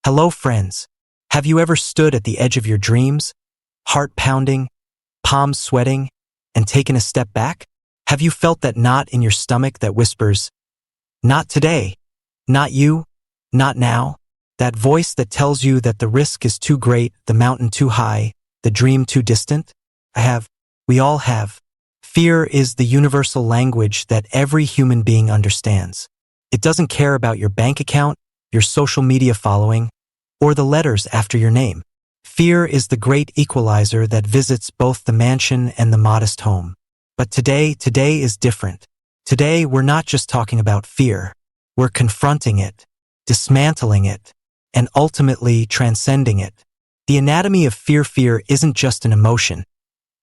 Hello, friends. Have you ever stood at the edge of your dreams, heart pounding, palms sweating, and taken a step back? Have you felt that knot in your stomach that whispers, "Not today, not you, not now"? That voice that tells you that the risk is too great, the mountain too high, the dream too distant? I have. We all have. Fear is the universal language that every human being understands. It doesn't care about your bank account, your social media following, or the letters after your name. Fear is the great equalizer that visits both the mansion and the modest home. But today is different. Today, we're not just talking about fear. We're confronting it, dismantling it, and ultimately transcending it. The anatomy of fear isn't just an emotion.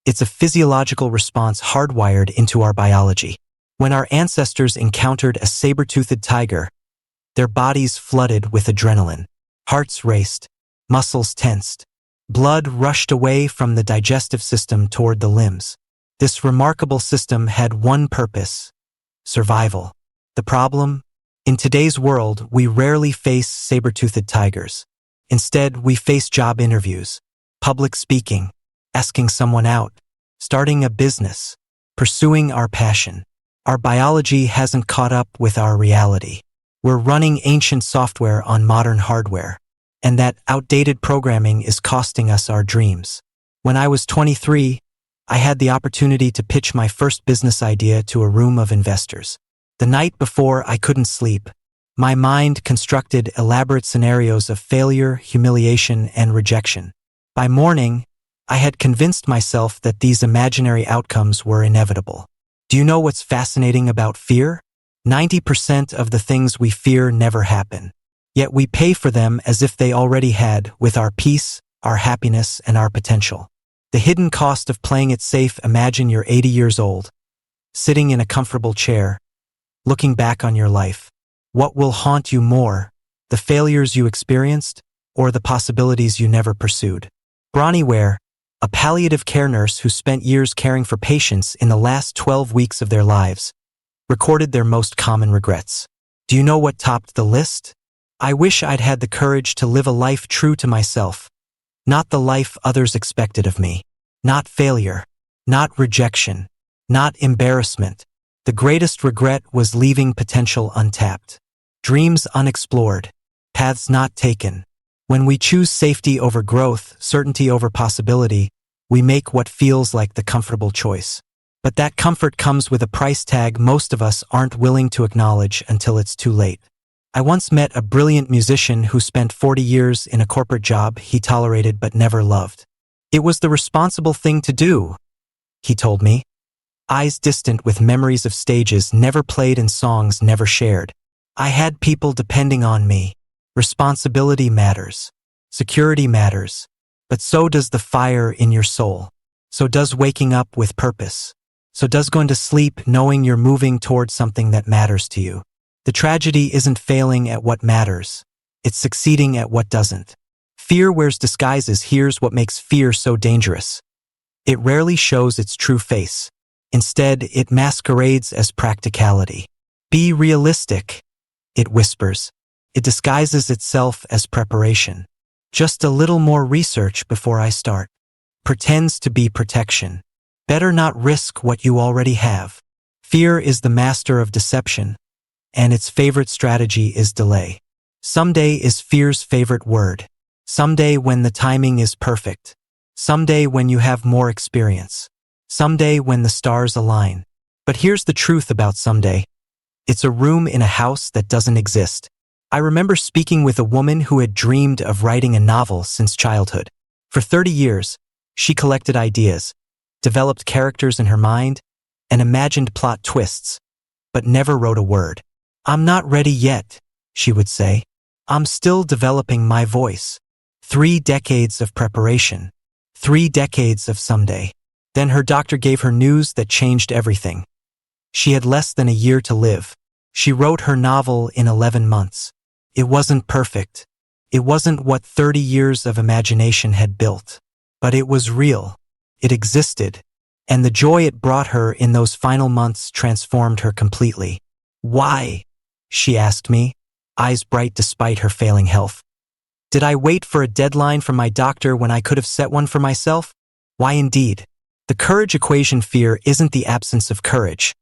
It's a physiological response hardwired into our biology. When our ancestors encountered a saber-toothed tiger, their bodies flooded with adrenaline. Hearts raced, muscles tensed. Blood rushed away from the digestive system toward the limbs. This remarkable system had one purpose: survival. The problem? In today's world, we rarely face saber-toothed tigers. Instead, we face job interviews, public speaking, asking someone out, starting a business, pursuing our passion. Our biology hasn't caught up with our reality. We're running ancient software on modern hardware, and that outdated programming is costing us our dreams. When I was 23, I had the opportunity to pitch my first business idea to a room of investors. The night before, I couldn't sleep. My mind constructed elaborate scenarios of failure, humiliation, and rejection. By morning, I had convinced myself that these imaginary outcomes were inevitable. Do you know what's fascinating about fear? 90% of the things we fear never happen. Yet we pay for them as if they already had, with our peace, our happiness, and our potential. The hidden cost of playing it safe. Imagine you're 80 years old, sitting in a comfortable chair, looking back on your life. What will haunt you more, the failures you experienced, or the possibilities you never pursued? Bronnie Ware, a palliative care nurse who spent years caring for patients in the last 12 weeks of their lives, recorded their most common regrets. Do you know what topped the list? "I wish I'd had the courage to live a life true to myself, not the life others expected of me. Not failure, not rejection, not embarrassment. The greatest regret was leaving potential untapped. Dreams unexplored, paths not taken." When we choose safety over growth, certainty over possibility, we make what feels like the comfortable choice. But that comfort comes with a price tag most of us aren't willing to acknowledge until it's too late. I once met a brilliant musician who spent 40 years in a corporate job he tolerated but never loved. "It was the responsible thing to do," he told me, eyes distant with memories of stages never played and songs never shared. "I had people depending on me. Responsibility matters. Security matters. But so does the fire in your soul. So does waking up with purpose. So does going to sleep knowing you're moving towards something that matters to you. The tragedy isn't failing at what matters. It's succeeding at what doesn't. Fear wears disguises. Here's what makes fear so dangerous. It rarely shows its true face. Instead, it masquerades as practicality. "Be realistic," it whispers. It disguises itself as preparation. "Just a little more research before I start." Pretends to be protection. Better not risk what you already have. Fear is the master of deception, and its favorite strategy is delay. Someday is fear's favorite word. Someday when the timing is perfect. Someday when you have more experience. Someday when the stars align. But here's the truth about someday. It's a room in a house that doesn't exist. I remember speaking with a woman who had dreamed of writing a novel since childhood. For 30 years, she collected ideas, developed characters in her mind, and imagined plot twists, but never wrote a word. "I'm not ready yet," she would say. "I'm still developing my voice." 3 decades of preparation. 3 decades of someday. Then her doctor gave her news that changed everything. She had less than a year to live. She wrote her novel in 11 months. It wasn't perfect. It wasn't what 30 years of imagination had built. But it was real. It existed. And the joy it brought her in those final months transformed her completely. "Why?" she asked me, eyes bright despite her failing health. Did I wait for a deadline from my doctor when I could have set one for myself? Why indeed. The courage equation: fear isn't the absence of courage.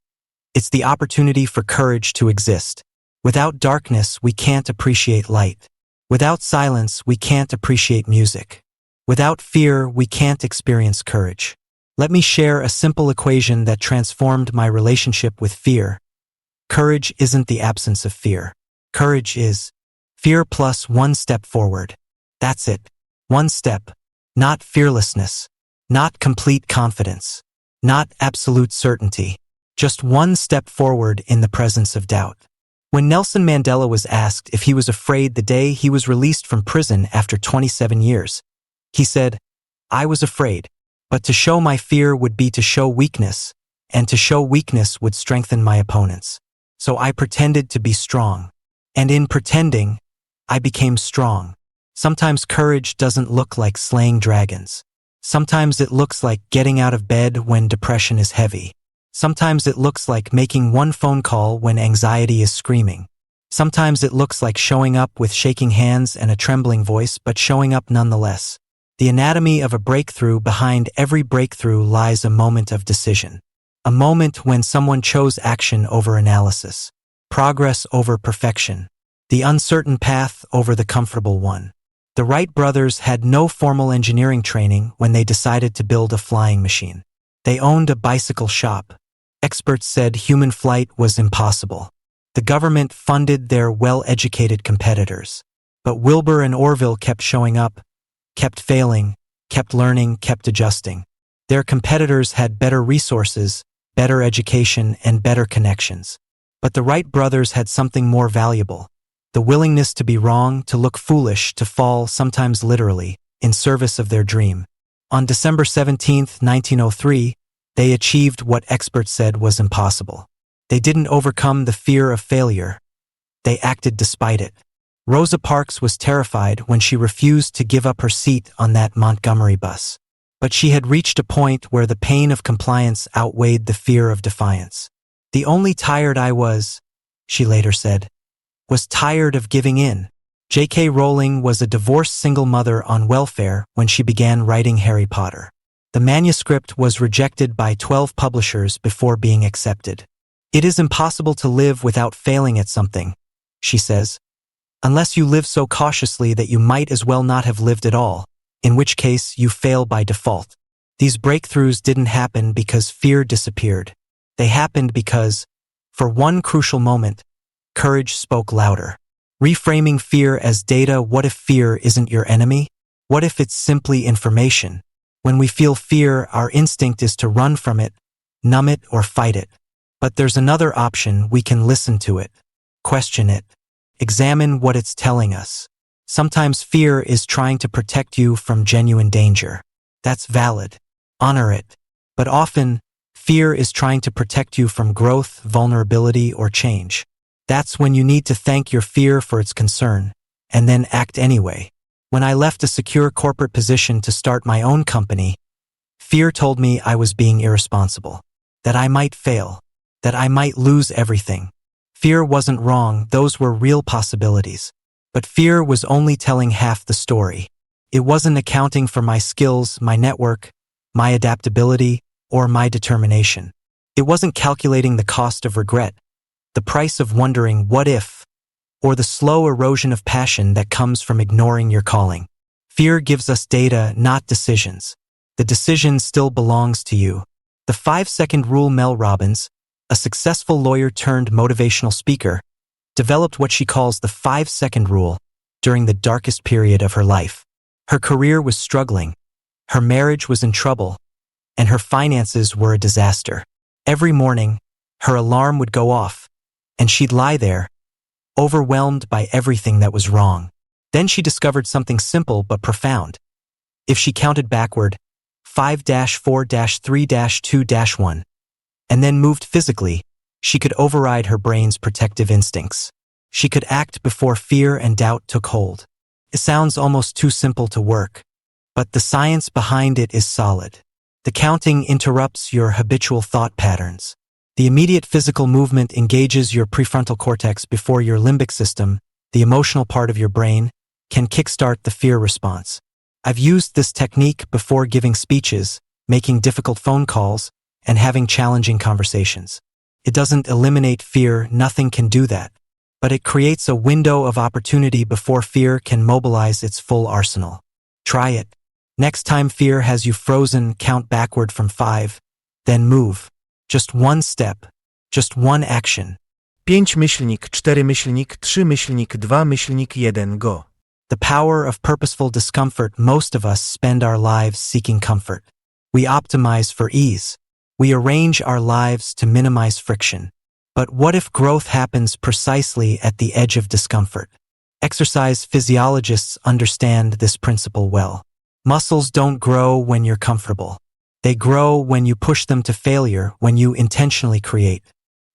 It's the opportunity for courage to exist. Without darkness, we can't appreciate light. Without silence, we can't appreciate music. Without fear, we can't experience courage. Let me share a simple equation that transformed my relationship with fear. Courage isn't the absence of fear. Courage is fear plus one step forward. That's it. One step. Not fearlessness. Not complete confidence. Not absolute certainty. Just one step forward in the presence of doubt. When Nelson Mandela was asked if he was afraid the day he was released from prison after 27 years, he said, "I was afraid, but to show my fear would be to show weakness, and to show weakness would strengthen my opponents. So I pretended to be strong. And in pretending, I became strong." Sometimes courage doesn't look like slaying dragons. Sometimes it looks like getting out of bed when depression is heavy. Sometimes it looks like making one phone call when anxiety is screaming. Sometimes it looks like showing up with shaking hands and a trembling voice, but showing up nonetheless. The anatomy of a breakthrough: behind every breakthrough lies a moment of decision. A moment when someone chose action over analysis, progress over perfection, the uncertain path over the comfortable one. The Wright brothers had no formal engineering training when they decided to build a flying machine. They owned a bicycle shop. Experts said human flight was impossible. The government funded their well-educated competitors. But Wilbur and Orville kept showing up, kept failing, kept learning, kept adjusting. Their competitors had better resources, better education, and better connections. But the Wright brothers had something more valuable: the willingness to be wrong, to look foolish, to fall, sometimes literally, in service of their dream. On December 17, 1903, they achieved what experts said was impossible. They didn't overcome the fear of failure. They acted despite it. Rosa Parks was terrified when she refused to give up her seat on that Montgomery bus. But she had reached a point where the pain of compliance outweighed the fear of defiance. "The only tired I was," she later said, "was tired of giving in." J.K. Rowling was a divorced single mother on welfare when she began writing Harry Potter. The manuscript was rejected by 12 publishers before being accepted. "It is impossible to live without failing at something," she says, "unless you live so cautiously that you might as well not have lived at all, in which case you fail by default." These breakthroughs didn't happen because fear disappeared. They happened because, for one crucial moment, courage spoke louder. Reframing fear as data: what if fear isn't your enemy? What if it's simply information? When we feel fear, our instinct is to run from it, numb it, or fight it. But there's another option: we can listen to it, question it, examine what it's telling us. Sometimes fear is trying to protect you from genuine danger. That's valid. Honor it. But often, fear is trying to protect you from growth, vulnerability, or change. That's when you need to thank your fear for its concern, and then act anyway. When I left a secure corporate position to start my own company, fear told me I was being irresponsible, that I might fail, that I might lose everything. Fear wasn't wrong; those were real possibilities. But fear was only telling half the story. It wasn't accounting for my skills, my network, my adaptability, or my determination. It wasn't calculating the cost of regret, the price of wondering what if, or the slow erosion of passion that comes from ignoring your calling. Fear gives us data, not decisions. The decision still belongs to you. The 5-second rule: Mel Robbins, a successful lawyer turned motivational speaker, developed what she calls the 5-second rule during the darkest period of her life. Her career was struggling, her marriage was in trouble, and her finances were a disaster. Every morning, her alarm would go off, and she'd lie there, overwhelmed by everything that was wrong. Then she discovered something simple but profound. If she counted backward, 5-4-3-2-1, and then moved physically, she could override her brain's protective instincts. She could act before fear and doubt took hold. It sounds almost too simple to work, but the science behind it is solid. The counting interrupts your habitual thought patterns. The immediate physical movement engages your prefrontal cortex before your limbic system, the emotional part of your brain, can kickstart the fear response. I've used this technique before giving speeches, making difficult phone calls, and having challenging conversations. It doesn't eliminate fear, nothing can do that, but it creates a window of opportunity before fear can mobilize its full arsenal. Try it. Next time fear has you frozen, count backward from 5, then move. Just one step, just one action. 5-4-3-2-1 go. The power of purposeful discomfort. Most of us spend our lives seeking comfort. We optimize for ease. We arrange our lives to minimize friction. But what if growth happens precisely at the edge of discomfort? Exercise physiologists understand this principle well. Muscles don't grow when you're comfortable. They grow when you push them to failure, when you intentionally create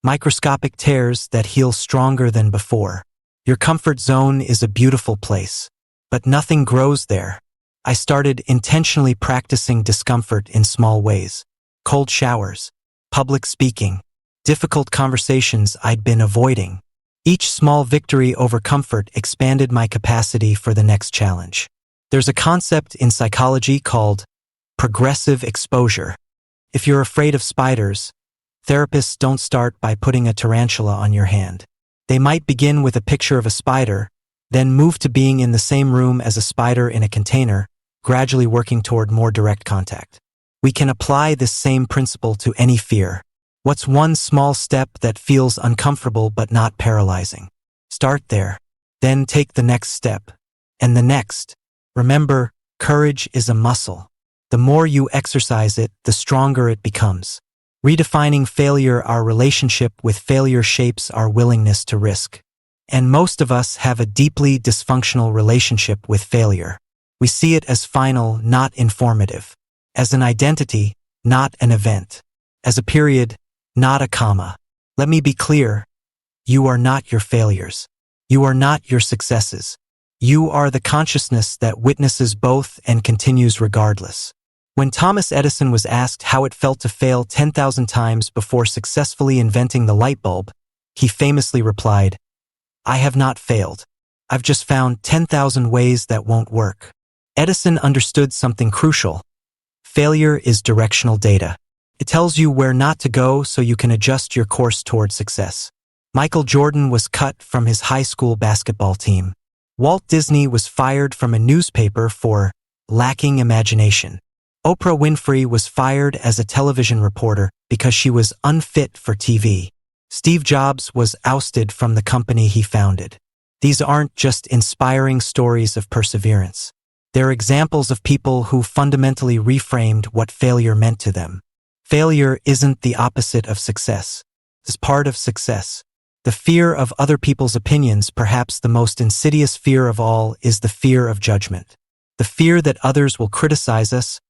microscopic tears that heal stronger than before. Your comfort zone is a beautiful place, but nothing grows there. I started intentionally practicing discomfort in small ways. Cold showers, public speaking, difficult conversations I'd been avoiding. Each small victory over comfort expanded my capacity for the next challenge. There's a concept in psychology called progressive exposure. If you're afraid of spiders, therapists don't start by putting a tarantula on your hand. They might begin with a picture of a spider, then move to being in the same room as a spider in a container, gradually working toward more direct contact. We can apply this same principle to any fear. What's one small step that feels uncomfortable but not paralyzing? Start there. Then take the next step. And the next. Remember, courage is a muscle. The more you exercise it, the stronger it becomes. Redefining failure. Our relationship with failure shapes our willingness to risk. And most of us have a deeply dysfunctional relationship with failure. We see it as final, not informative. As an identity, not an event. As a period, not a comma. Let me be clear. You are not your failures. You are not your successes. You are the consciousness that witnesses both and continues regardless. When Thomas Edison was asked how it felt to fail 10,000 times before successfully inventing the light bulb, he famously replied, "I have not failed. I've just found 10,000 ways that won't work." Edison understood something crucial. Failure is directional data. It tells you where not to go so you can adjust your course toward success. Michael Jordan was cut from his high school basketball team. Walt Disney was fired from a newspaper for lacking imagination. Oprah Winfrey was fired as a television reporter because she was unfit for TV. Steve Jobs was ousted from the company he founded. These aren't just inspiring stories of perseverance. They're examples of people who fundamentally reframed what failure meant to them. Failure isn't the opposite of success. It's part of success. The fear of other people's opinions, perhaps the most insidious fear of all, is the fear of judgment. The fear that others will criticize us,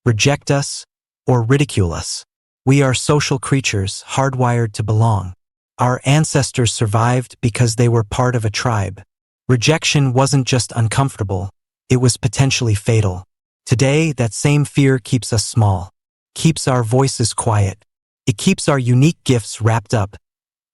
reject us, or ridicule us. We are social creatures, hardwired to belong. Our ancestors survived because they were part of a tribe. Rejection wasn't just uncomfortable, it was potentially fatal. Today, that same fear keeps us small, keeps our voices quiet. It keeps our unique gifts wrapped up,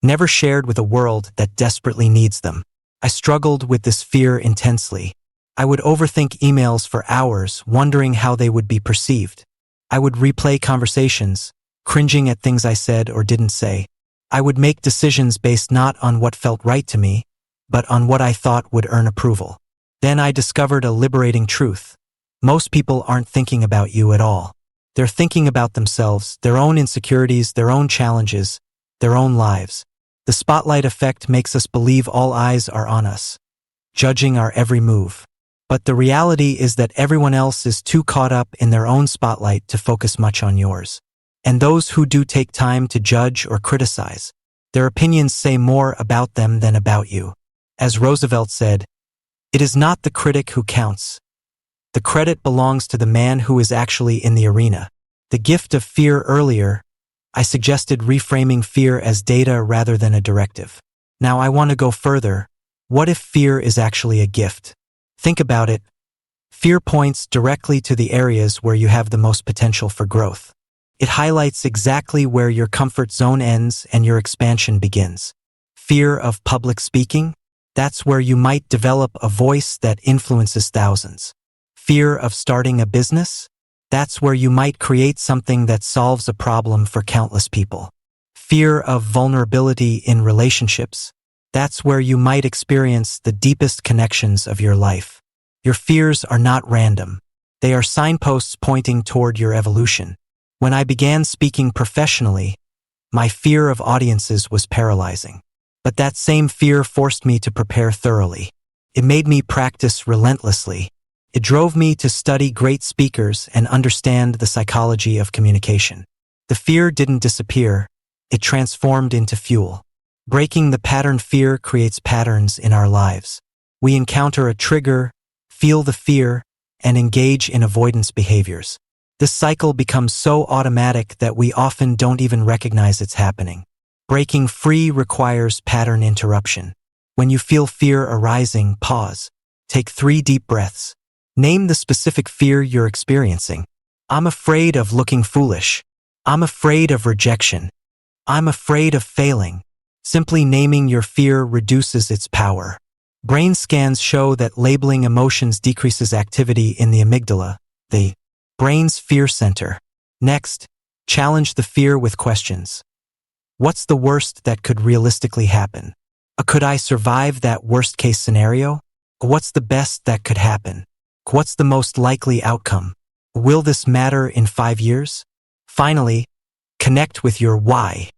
never shared with a world that desperately needs them. I struggled with this fear intensely. I would overthink emails for hours, wondering how they would be perceived. I would replay conversations, cringing at things I said or didn't say. I would make decisions based not on what felt right to me, but on what I thought would earn approval. Then I discovered a liberating truth. Most people aren't thinking about you at all. They're thinking about themselves, their own insecurities, their own challenges, their own lives. The spotlight effect makes us believe all eyes are on us, judging our every move. But the reality is that everyone else is too caught up in their own spotlight to focus much on yours. And those who do take time to judge or criticize, their opinions say more about them than about you. As Roosevelt said, "It is not the critic who counts. The credit belongs to the man who is actually in the arena." The gift of fear. Earlier, I suggested reframing fear as data rather than a directive. Now I want to go further. What if fear is actually a gift? Think about it. Fear points directly to the areas where you have the most potential for growth. It highlights exactly where your comfort zone ends and your expansion begins. Fear of public speaking? That's where you might develop a voice that influences thousands. Fear of starting a business? That's where you might create something that solves a problem for countless people. Fear of vulnerability in relationships? That's where you might experience the deepest connections of your life. Your fears are not random. They are signposts pointing toward your evolution. When I began speaking professionally, my fear of audiences was paralyzing. But that same fear forced me to prepare thoroughly. It made me practice relentlessly. It drove me to study great speakers and understand the psychology of communication. The fear didn't disappear. It transformed into fuel. Breaking the pattern fear creates patterns in our lives. We encounter a trigger, feel the fear, and engage in avoidance behaviors. This cycle becomes so automatic that we often don't even recognize it's happening. Breaking free requires pattern interruption. When you feel fear arising, pause. Take 3 deep breaths. Name the specific fear you're experiencing. I'm afraid of looking foolish. I'm afraid of rejection. I'm afraid of failing. Simply naming your fear reduces its power. Brain scans show that labeling emotions decreases activity in the amygdala, the brain's fear center. Next, challenge the fear with questions. What's the worst that could realistically happen? Could I survive that worst-case scenario? What's the best that could happen? What's the most likely outcome? Will this matter in 5 years? Finally, connect with your why.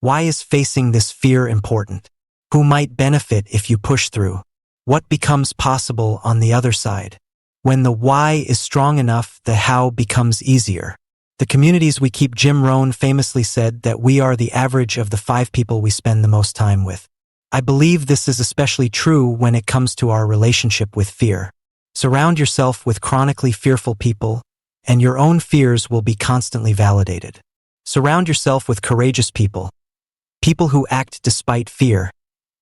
Why is facing this fear important? Who might benefit if you push through? What becomes possible on the other side? When the why is strong enough, the how becomes easier. The communities we keep. Jim Rohn famously said that we are the average of the 5 people we spend the most time with. I believe this is especially true when it comes to our relationship with fear. Surround yourself with chronically fearful people, and your own fears will be constantly validated. Surround yourself with courageous people, people who act despite fear,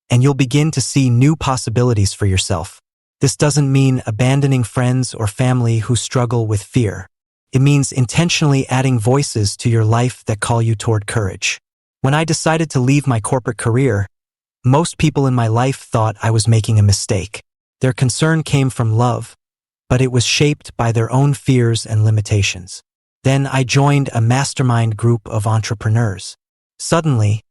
and you'll begin to see new possibilities for yourself. This doesn't mean abandoning friends or family who struggle with fear. It means intentionally adding voices to your life that call you toward courage. When I decided to leave my corporate career, most people in my life thought I was making a mistake. Their concern came from love, but it was shaped by their own fears and limitations. Then I joined a mastermind group of entrepreneurs. Suddenly,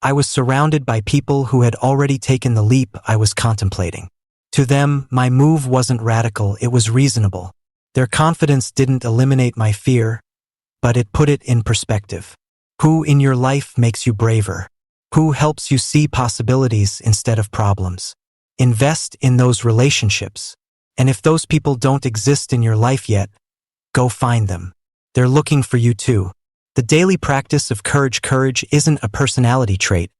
I was surrounded by people who had already taken the leap I was contemplating. To them, my move wasn't radical, it was reasonable. Their confidence didn't eliminate my fear, but it put it in perspective. Who in your life makes you braver? Who helps you see possibilities instead of problems? Invest in those relationships. And if those people don't exist in your life yet, go find them. They're looking for you too. The daily practice of courage. Courage isn't a personality trait.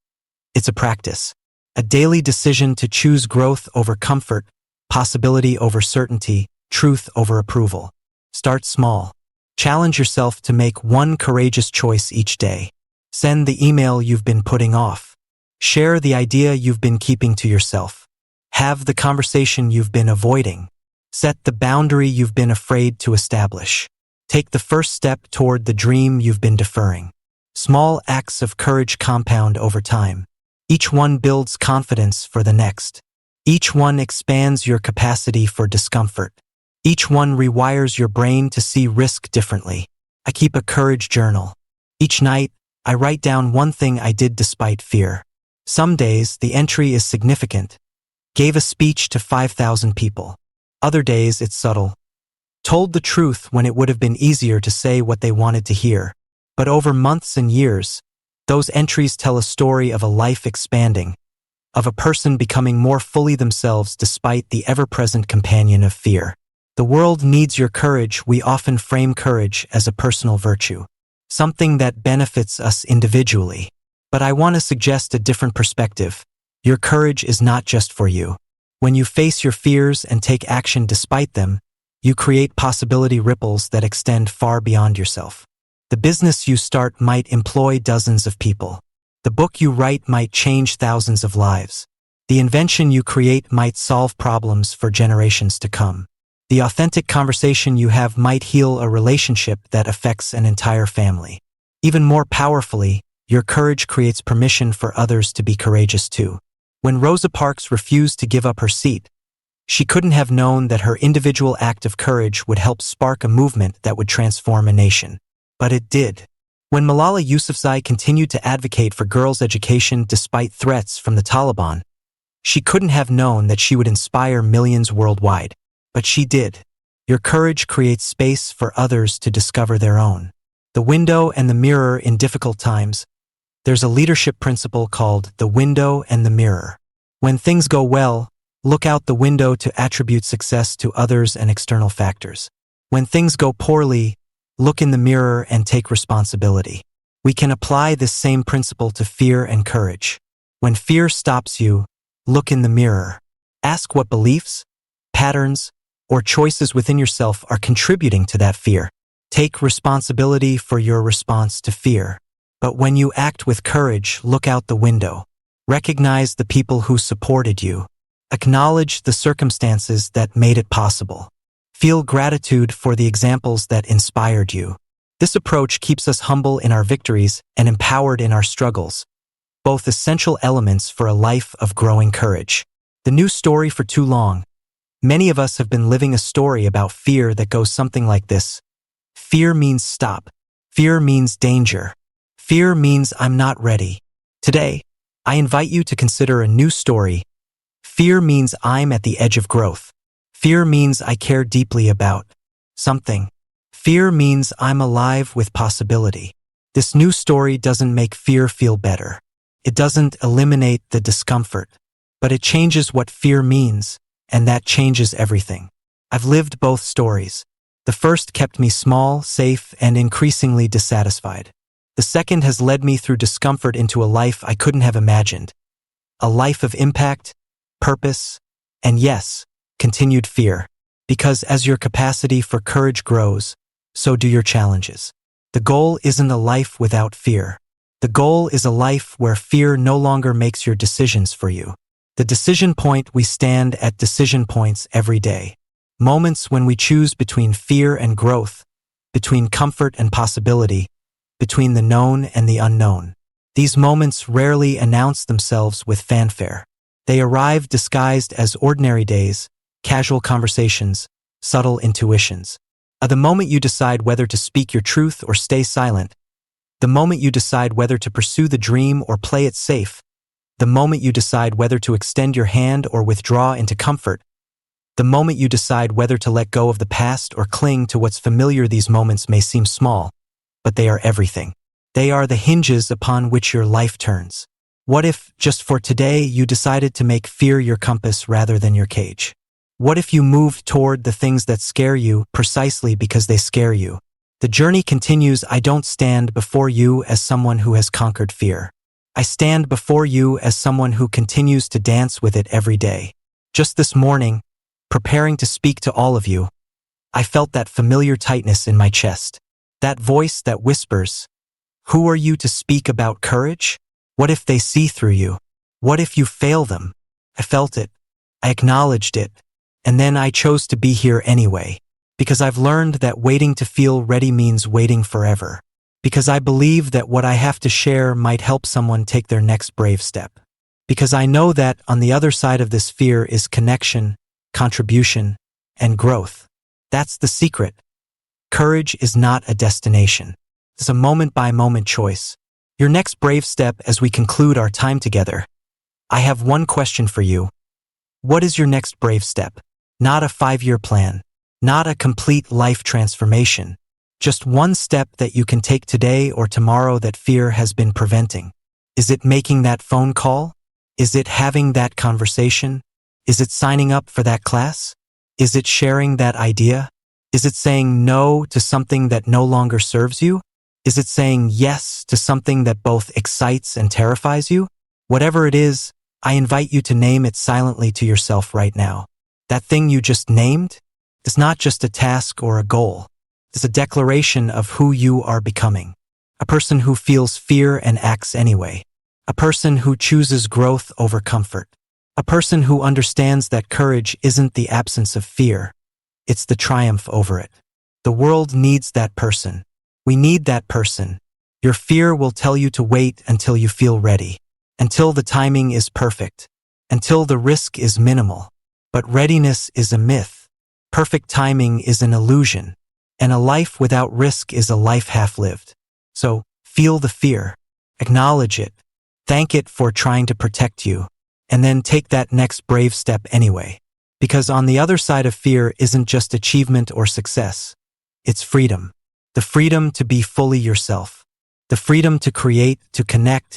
It's a practice. A daily decision to choose growth over comfort, possibility over certainty, truth over approval. Start small. Challenge yourself to make one courageous choice each day. Send the email you've been putting off. Share the idea you've been keeping to yourself. Have the conversation you've been avoiding. Set the boundary you've been afraid to establish. Take the first step toward the dream you've been deferring. Small acts of courage compound over time. Each one builds confidence for the next. Each one expands your capacity for discomfort. Each one rewires your brain to see risk differently. I keep a courage journal. Each night, I write down one thing I did despite fear. Some days, the entry is significant. Gave a speech to 5,000 people. Other days, it's subtle. Told the truth when it would have been easier to say what they wanted to hear. But over months and years, those entries tell a story of a life expanding, of a person becoming more fully themselves despite the ever-present companion of fear. The world needs your courage. We often frame courage as a personal virtue, something that benefits us individually. But I want to suggest a different perspective. Your courage is not just for you. When you face your fears and take action despite them, you create possibility ripples that extend far beyond yourself. The business you start might employ dozens of people. The book you write might change thousands of lives. The invention you create might solve problems for generations to come. The authentic conversation you have might heal a relationship that affects an entire family. Even more powerfully, your courage creates permission for others to be courageous too. When Rosa Parks refused to give up her seat, she couldn't have known that her individual act of courage would help spark a movement that would transform a nation. But it did. When Malala Yousafzai continued to advocate for girls' education despite threats from the Taliban, she couldn't have known that she would inspire millions worldwide. But she did. Your courage creates space for others to discover their own. The window and the mirror in difficult times. There's a leadership principle called the window and the mirror. When things go well, look out the window to attribute success to others and external factors. When things go poorly, look in the mirror and take responsibility. We can apply this same principle to fear and courage. When fear stops you, look in the mirror. Ask what beliefs, patterns, or choices within yourself are contributing to that fear. Take responsibility for your response to fear. But when you act with courage, look out the window. Recognize the people who supported you. Acknowledge the circumstances that made it possible. Feel gratitude for the examples that inspired you. This approach keeps us humble in our victories and empowered in our struggles, both essential elements for a life of growing courage. The new story for too long. Many of us have been living a story about fear that goes something like this. Fear means stop. Fear means danger. Fear means I'm not ready. Today, I invite you to consider a new story. Fear means I'm at the edge of growth. Fear means I care deeply about something. Fear means I'm alive with possibility. This new story doesn't make fear feel better. It doesn't eliminate the discomfort, but it changes what fear means, and that changes everything. I've lived both stories. The first kept me small, safe, and increasingly dissatisfied. The second has led me through discomfort into a life I couldn't have imagined. A life of impact, purpose, and yes, continued fear. Because as your capacity for courage grows, so do your challenges. The goal isn't a life without fear. The goal is a life where fear no longer makes your decisions for you. The decision point. We stand at decision points every day. Moments when we choose between fear and growth, between comfort and possibility, between the known and the unknown. These moments rarely announce themselves with fanfare. They arrive disguised as ordinary days, casual conversations, subtle intuitions. The moment you decide whether to speak your truth or stay silent. The moment you decide whether to pursue the dream or play it safe. The moment you decide whether to extend your hand or withdraw into comfort. The moment you decide whether to let go of the past or cling to what's familiar. These moments may seem small, but they are everything. They are the hinges upon which your life turns. What if, just for today, you decided to make fear your compass rather than your cage? What if you moved toward the things that scare you precisely because they scare you? The journey continues. I don't stand before you as someone who has conquered fear. I stand before you as someone who continues to dance with it every day. Just this morning, preparing to speak to all of you, I felt that familiar tightness in my chest. That voice that whispers, who are you to speak about courage? What if they see through you? What if you fail them? I felt it. I acknowledged it. And then I chose to be here anyway. Because I've learned that waiting to feel ready means waiting forever. Because I believe that what I have to share might help someone take their next brave step. Because I know that on the other side of this fear is connection, contribution, and growth. That's the secret. Courage is not a destination. It's a moment-by-moment choice. Your next brave step as we conclude our time together. I have one question for you. What is your next brave step? Not a 5-year plan. Not a complete life transformation. Just one step that you can take today or tomorrow that fear has been preventing. Is it making that phone call? Is it having that conversation? Is it signing up for that class? Is it sharing that idea? Is it saying no to something that no longer serves you? Is it saying yes to something that both excites and terrifies you? Whatever it is, I invite you to name it silently to yourself right now. That thing you just named is not just a task or a goal. It's a declaration of who you are becoming. A person who feels fear and acts anyway. A person who chooses growth over comfort. A person who understands that courage isn't the absence of fear. It's the triumph over it. The world needs that person. We need that person. Your fear will tell you to wait until you feel ready. Until the timing is perfect. until the risk is minimal. But readiness is a myth. Perfect timing is an illusion. And a life without risk is a life half-lived. So, feel the fear. Acknowledge it. Thank it for trying to protect you. And then take that next brave step anyway. Because on the other side of fear isn't just achievement or success. It's freedom. The freedom to be fully yourself. The freedom to create, to connect,